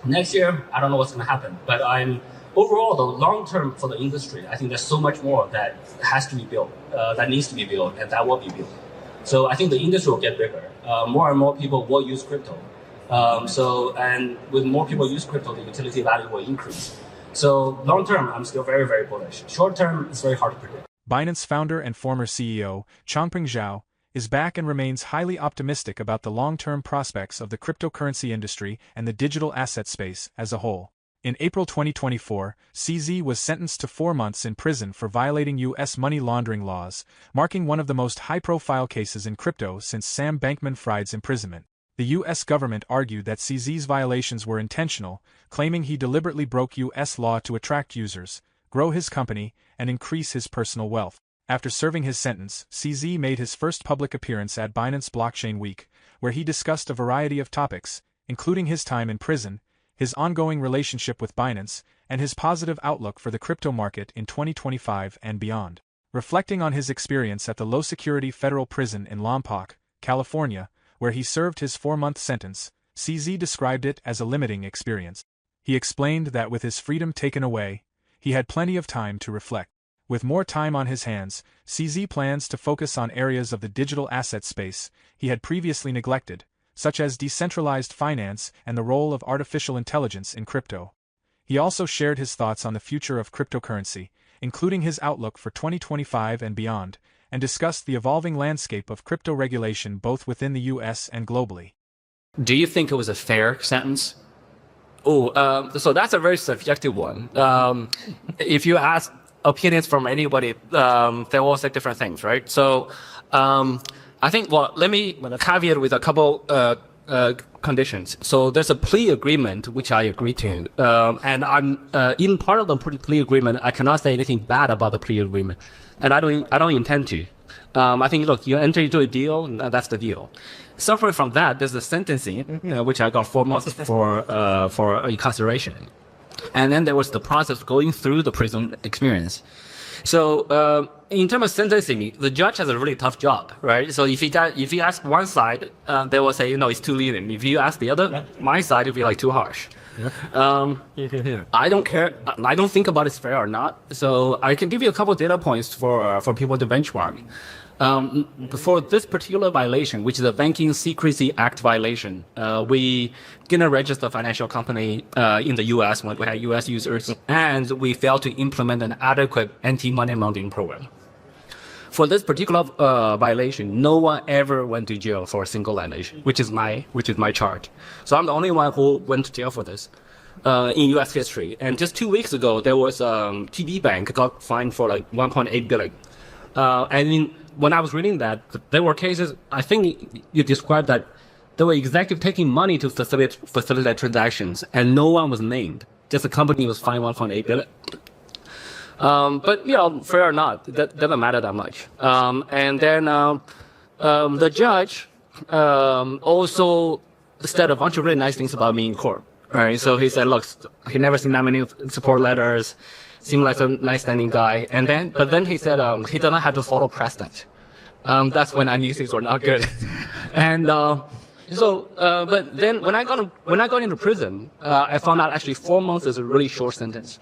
Next year, I don't know what's going to happen, but overall, the long term for the industry, I think there's so much more that has to be built, that needs to be built, and that will be built. So I think the industry will get bigger. More and more people will use crypto. And with more people use crypto, the utility value will increase. So long term, I'm still very, very bullish. Short term, it's very hard to predict. Binance founder and former CEO, Changpeng Zhao, is back and remains highly optimistic about the long-term prospects of the cryptocurrency industry and the digital asset space as a whole. In April 2024, CZ was sentenced to 4 months in prison for violating U.S. money laundering laws, marking one of the most high-profile cases in crypto since Sam Bankman-Fried's imprisonment. The U.S. government argued that CZ's violations were intentional, claiming he deliberately broke U.S. law to attract users, grow his company, and increase his personal wealth. After serving his sentence, CZ made his first public appearance at Binance Blockchain Week, where he discussed a variety of topics, including his time in prison, his ongoing relationship with Binance, and his positive outlook for the crypto market in 2025 and beyond. Reflecting on his experience at the low-security federal prison in Lompoc, California, where he served his 4-month sentence, CZ described it as a limiting experience. He explained that with his freedom taken away, he had plenty of time to reflect. With more time on his hands, CZ plans to focus on areas of the digital asset space he had previously neglected, such as decentralized finance and the role of artificial intelligence in crypto. He also shared his thoughts on the future of cryptocurrency, including his outlook for 2025 and beyond, and discussed the evolving landscape of crypto regulation both within the US and globally. Do you think it was a fair sentence? So that's a very subjective one. If you ask opinions from anybody, they all say different things, right? So I think, well, let me caveat with a couple conditions. So there's a plea agreement, which I agree to. And I'm in part of the plea agreement, I cannot say anything bad about the plea agreement. And I don't intend to. I think, look, you enter into a deal, and that's the deal. Suffering from that, there's the sentencing, which I got 4 months for incarceration. And then there was the process going through the prison experience. So in terms of sentencing, the judge has a really tough job, right? So if you ask one side, they will say, it's too lenient. If you ask the other, my side, it'll be like too harsh. I don't care. I don't think about it's fair or not. So I can give you a couple of data points for people to benchmark. For this particular violation, which is a Banking Secrecy Act violation, we didn't register a financial company in the US when we had US users, and we failed to implement an adequate anti-money laundering program. For this particular violation, no one ever went to jail for a single violation, which is my charge. So I'm the only one who went to jail for this in US history. And just 2 weeks ago, there was TD Bank got fined for like 1.8 billion. When I was reading that, there were cases, I think you described that there were executives taking money to facilitate transactions, and no one was named. Just the company was fined 1.8 billion. But, fair or not, that doesn't matter that much. And then the judge also said a bunch of really nice things about me in court. Right? So he said, look, he never seen that many support letters. Seemed like a nice standing guy, but then he said he doesn't have to follow precedent. That's when I knew things were not good. And but then when I got into prison, I found out actually 4 months is a really short sentence.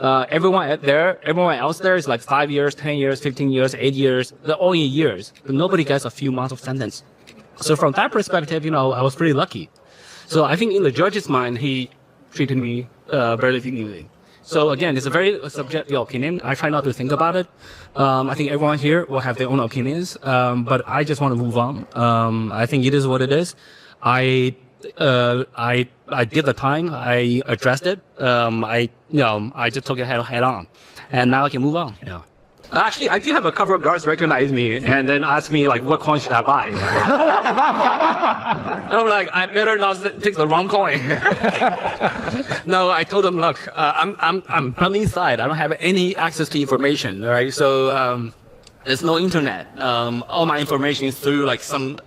Everyone else there is like 5 years, 10 years, 15 years, 8 years. They're all in years. But nobody gets a few months of sentence. So from that perspective, I was pretty lucky. So I think in the judge's mind, he treated me very leniently. So again, it's a very subjective opinion. I try not to think about it. I think everyone here will have their own opinions, but I just want to move on. I think it is what it is. I did the time. I addressed it. I just took it head on, and now I can move on. Yeah. Actually, I did have a couple of guards recognize me and then ask me like, what coin should I buy? I'm like, I better not take the wrong coin. No, I told them, look, I'm from inside. I don't have any access to information, right? So there's no internet. All my information is through like some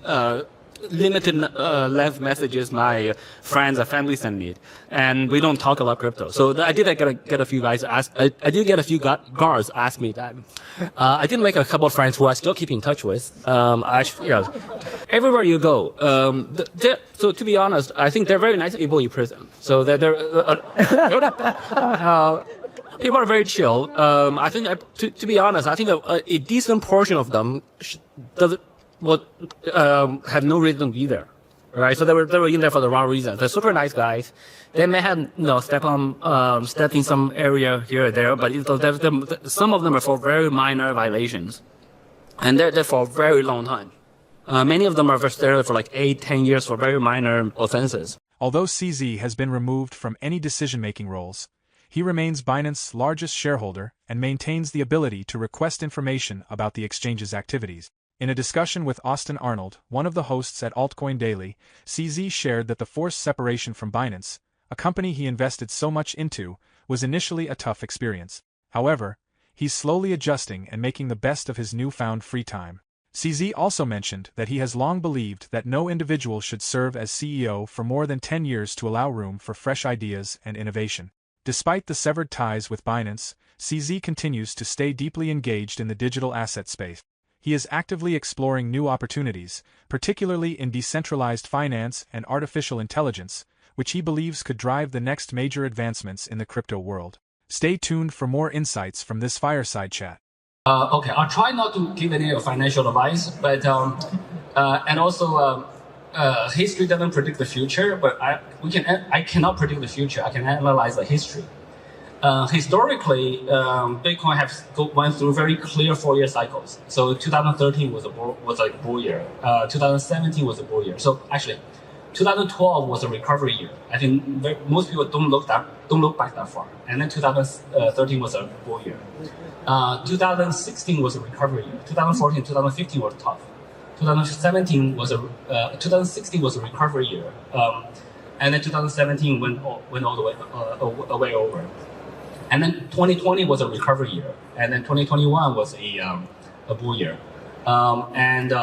limited length messages my friends and family send me, and we don't talk about crypto. So I did get a few guys ask. I did get a few guards ask me that. I did make a couple of friends who I still keep in touch with. Everywhere you go. So to be honest, I think they're very nice people in prison. So they're people are very chill. I think, to be honest, I think a decent portion of them had no reason to be there, right? So they were in there for the wrong reason. They're super nice guys. They may have stepped in some area here or there, but some of them are for very minor violations, and they're there for a very long time. Many of them are there for like 8-10 years for very minor offenses. Although CZ has been removed from any decision-making roles, he remains Binance's largest shareholder and maintains the ability to request information about the exchange's activities. In a discussion with Austin Arnold, one of the hosts at Altcoin Daily, CZ shared that the forced separation from Binance, a company he invested so much into, was initially a tough experience. However, he's slowly adjusting and making the best of his newfound free time. CZ also mentioned that he has long believed that no individual should serve as CEO for more than 10 years to allow room for fresh ideas and innovation. Despite the severed ties with Binance, CZ continues to stay deeply engaged in the digital asset space. He is actively exploring new opportunities, particularly in decentralized finance and artificial intelligence, which he believes could drive the next major advancements in the crypto world. Stay tuned for more insights from this fireside chat. Okay, I'll try not to give any financial advice, but and also history doesn't predict the future, but I cannot predict the future. I can analyze the history. Historically, Bitcoin has went through very clear 4-year cycles. So 2013 was a bull year. 2017 was a bull year. So actually, 2012 was a recovery year. I think most people don't look back that far. And then 2013 was a bull year. 2016 was a recovery year. 2014, 2015 were tough. 2016 was a recovery year. And then 2017 went all the way over. And then 2020 was a recovery year, and then 2021 was a bull year, and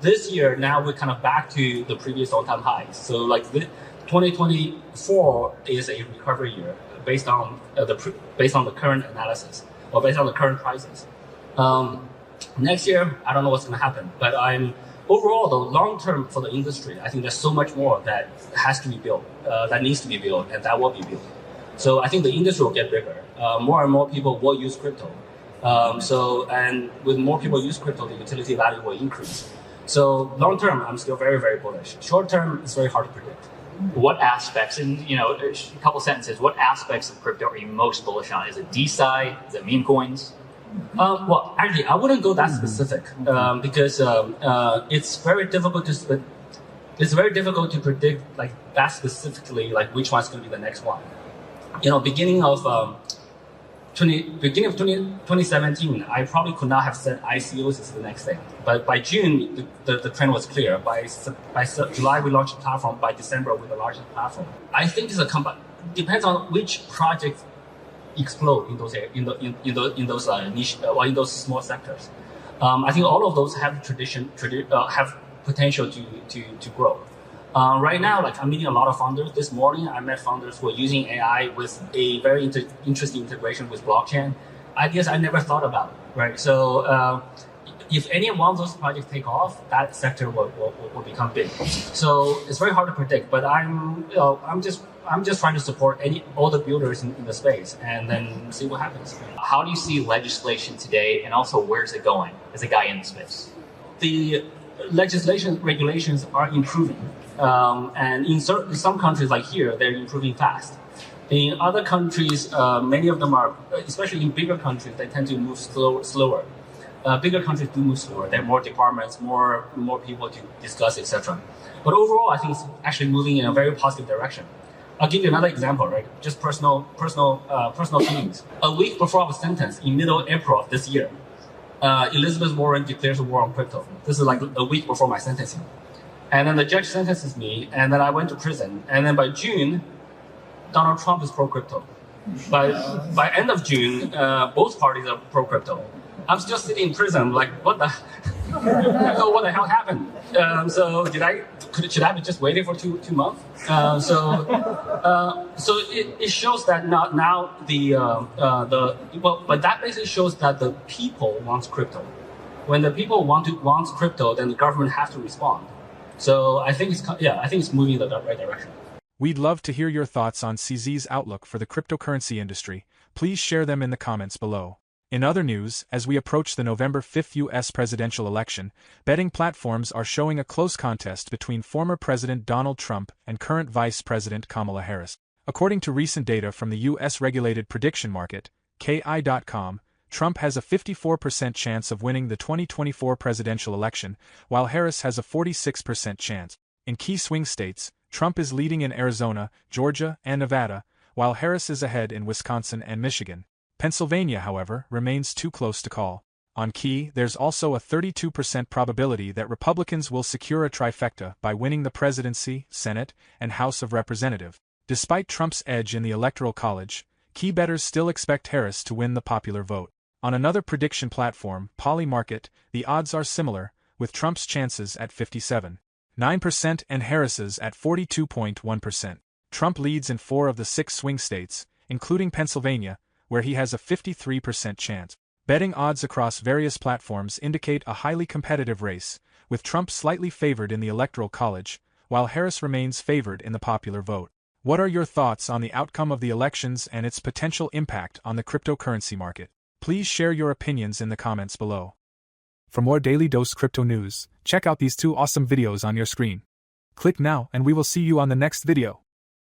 this year now we're kind of back to the previous all-time highs. So like 2024 is a recovery year based on the current analysis or based on the current prices. Next year I don't know what's going to happen, but overall the long term for the industry, I think there's so much more that has to be built, that needs to be built, and that will be built. So I think the industry will get bigger. More and more people will use crypto. And with more people use crypto, the utility value will increase. So long term, I'm still very, very bullish. Short term, it's very hard to predict. What aspects, and a couple sentences, what aspects of crypto are you most bullish on? Is it DeFi? Is it meme coins? Well, actually, I wouldn't go that specific because it's very difficult to predict like that specifically, like which one's going to be the next one. Beginning of 2017, I probably could not have said ICOs is the next thing. But by June, the trend was clear. By July, we launched a platform. By December, we launched a platform. I think it's depends on which project explode in those niche or in those small sectors. I think all of those have have potential to grow. Right now, like I'm meeting a lot of founders. This morning, I met founders who are using AI with a very interesting integration with blockchain. Ideas I never thought about, right? So if any one of those projects take off, that sector will become big. So it's very hard to predict. But I'm just trying to support all the builders in the space and then see what happens. How do you see legislation today, and also where's it going as a guy in the space? The regulations are improving. And in some countries like here, they're improving fast. In other countries, many of them are, especially in bigger countries, they tend to move slower. Bigger countries do move slower. There are more departments, more people to discuss, etc. But overall, I think it's actually moving in a very positive direction. I'll give you another example, right? Just personal feelings. A week before I was sentenced, in middle April of this year, Elizabeth Warren declares a war on crypto. This is like a week before my sentencing. And then the judge sentences me, and then I went to prison. And then by June, Donald Trump is pro-crypto. By end of June, both parties are pro-crypto. I'm still sitting in prison. Like, what the? What the hell happened? So should I be just waiting for two months? So it shows that now but that basically shows that the people want crypto. When the people want crypto, then the government has to respond. So I think it's moving in the right direction. We'd love to hear your thoughts on CZ's outlook for the cryptocurrency industry. Please share them in the comments below. In other news, as we approach the November 5th U.S. presidential election, betting platforms are showing a close contest between former President Donald Trump and current Vice President Kamala Harris. According to recent data from the U.S. regulated prediction market, KI.com, Trump has a 54% chance of winning the 2024 presidential election, while Harris has a 46% chance. In key swing states, Trump is leading in Arizona, Georgia, and Nevada, while Harris is ahead in Wisconsin and Michigan. Pennsylvania, however, remains too close to call. On key, there's also a 32% probability that Republicans will secure a trifecta by winning the presidency, Senate, and House of Representatives. Despite Trump's edge in the Electoral College, key bettors still expect Harris to win the popular vote. On another prediction platform, Polymarket, the odds are similar, with Trump's chances at 57.9% and Harris's at 42.1%. Trump leads in 4 of the 6 swing states, including Pennsylvania, where he has a 53% chance. Betting odds across various platforms indicate a highly competitive race, with Trump slightly favored in the Electoral College, while Harris remains favored in the popular vote. What are your thoughts on the outcome of the elections and its potential impact on the cryptocurrency market? Please share your opinions in the comments below. For more Daily Dose Crypto news, check out these 2 awesome videos on your screen. Click now and we will see you on the next video.